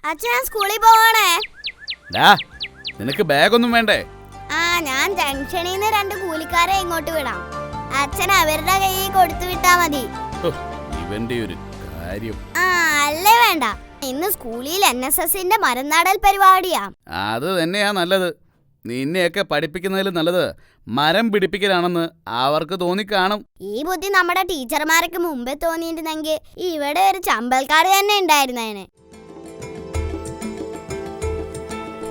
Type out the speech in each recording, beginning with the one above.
അച്ഛൻ സ്കൂളിൽ പോവാണേ. നിനക്ക് ബാഗൊന്നും വേണ്ടേ? ഞാൻ ജംഗ്ഷനിൽ നിന്ന് 2 കൂലിക്കാരെ ഇങ്ങോട്ട് വിടാം. അച്ഛൻ അവരുടെ കയ്യിൽ കൊടുത്തു വിട്ടാ മതി. ഇവന്റെ ഒരു കാര്യം. അല്ലേ വേണ്ട, ഇന്ന് സ്കൂളിൽ NSSന്റെ മരം നടൽ പരിപാടിയാ. അത് തന്നെയാ നല്ലത്. നിന്നെയൊക്കെ പഠിപ്പിക്കുന്നതിൽ നല്ലത് മരം പിടിപ്പിക്കലാണെന്ന് അവർക്ക് തോന്നിക്കാണും. ഈ ബുദ്ധി നമ്മുടെ ടീച്ചർമാർക്ക് മുമ്പേ തോന്നിയിരുന്നെങ്കിൽ ഇവിടെ ഒരു ചമ്പൽക്കാട് തന്നെ ഉണ്ടായിരുന്നേനെ.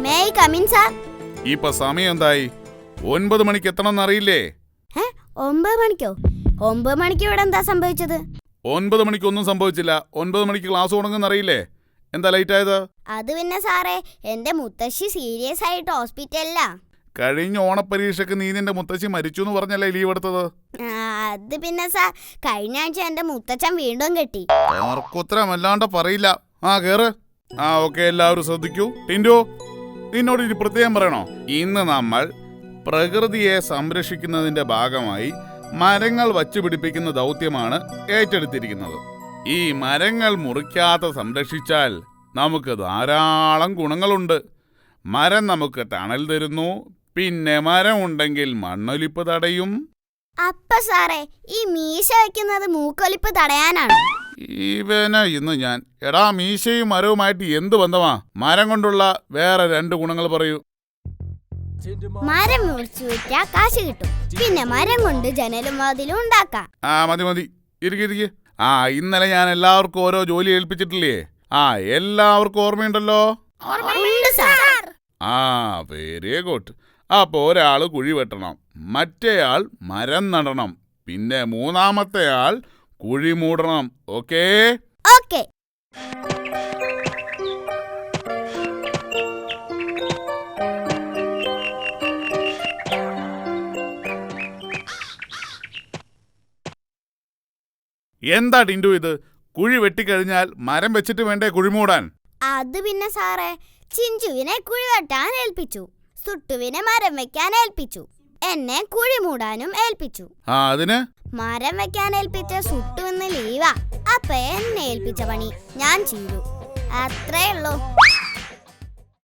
May I come in, sir? ഇപ്പൊ സമയം എന്തായി? 9 മണിക്ക് എത്തണമെന്ന് അറിയില്ലേ? 9 മണിക്കോ? 9 മണിക്ക് ഇവിടെ എന്താ സംഭവിച്ചത്? 9 മണിക്ക് ഒന്നും സംഭവിച്ചില്ല. 9 മണിക്ക് ക്ലാസ് തുടങ്ങുന്ന അറിയില്ലേ? എന്താ ലേറ്റ് ആയത്? അത് പിന്നെ സാറേ, എന്റെ മുത്തശ്ശി സീരിയസ് ആയിട്ട് ഹോസ്പിറ്റലിലാ. കഴിഞ്ഞ ഓണപ്പരീക്ഷക്ക് നീ നിന്റെ മുത്തശ്ശി മരിച്ചു എന്ന് പറഞ്ഞല്ലേ ലീവ് എടുത്തത്? അത് പിന്നെ സാർ, കഴിഞ്ഞ ആഴ്ച എന്റെ മുത്തച്ഛൻ വീണ്ടും കെട്ടി. ഉത്തരമല്ലാണ്ട് പറയില്ല. കേറ്. ഓക്കെ, എല്ലാവരും ശ്രദ്ധിക്കൂ. ടിൻഡു, നിന്നോട് ഇനി പ്രത്യേകം പറയണോ? ഇന്ന് നമ്മൾ പ്രകൃതിയെ സംരക്ഷിക്കുന്നതിന്റെ ഭാഗമായി മരങ്ങൾ വച്ചുപിടിപ്പിക്കുന്ന ദൗത്യമാണ് ഏറ്റെടുത്തിരിക്കുന്നത്. ഈ മരങ്ങൾ മുറിക്കാതെ സംരക്ഷിച്ചാൽ നമുക്ക് ധാരാളം ഗുണങ്ങളുണ്ട്. മരം നമുക്ക് തണൽ തരുന്നു. പിന്നെ മരം ഉണ്ടെങ്കിൽ മണ്ണൊലിപ്പ് തടയും. അപ്പ സാറേ, ഈ മീശ വയ്ക്കുന്നത് മൂക്കൊലിപ്പ് തടയാനാണ്. ഇവനെ ഇന്ന് ഞാൻ. എടാ, മീശയും മരവുമായിട്ട് എന്ത് ബന്ധമാ? മരം കൊണ്ടുള്ള വേറെ 2 ഗുണങ്ങൾ പറയൂ. മരം മുറിച്ചു വിറ്റാ കാശ് കിട്ടും. പിന്നെ മരം കൊണ്ട് ജനലും വാതിലും ഉണ്ടാക്കാം. മതി ഇരിക്കെ. ഇന്നലെ ഞാൻ എല്ലാവർക്കും ഓരോ ജോലി ഏൽപ്പിച്ചിട്ടില്ലേ? എല്ലാവർക്കും ഓർമ്മയുണ്ടല്ലോ? Very good. അപ്പൊ ഒരാള് കുഴി വെട്ടണം, മറ്റേയാൾ മരം നടണം, പിന്നെ 3-മത്തെ ആൾ കുഴി മൂടണം. ഓക്കേ? ഓക്കേ. എന്താ ടിൻഡു ഇത്? കുഴി വെട്ടിക്കഴിഞ്ഞാൽ മരം വെച്ചിട്ട് വേണ്ടേ കുഴി മൂടാൻ? അത് പിന്നെ സാറേ, ചിഞ്ചുവിനെ കുഴി വെട്ടാൻ ഏൽപ്പിച്ചു, സുട്ടുവിനെ മരം വെക്കാൻ ഏൽപ്പിച്ചു, എന്നെ കുഴി മൂടാനും ഏൽപ്പിച്ചു. അതിന് മരം വെക്കാൻ ഏൽപ്പിച്ച സുട്ടു ഇന്ന് ലീവാ. അപ്പൊ എന്നെ ഏൽപ്പിച്ച പണി ഞാൻ ചെയ്തു. അത്രേ ഉള്ളൂ.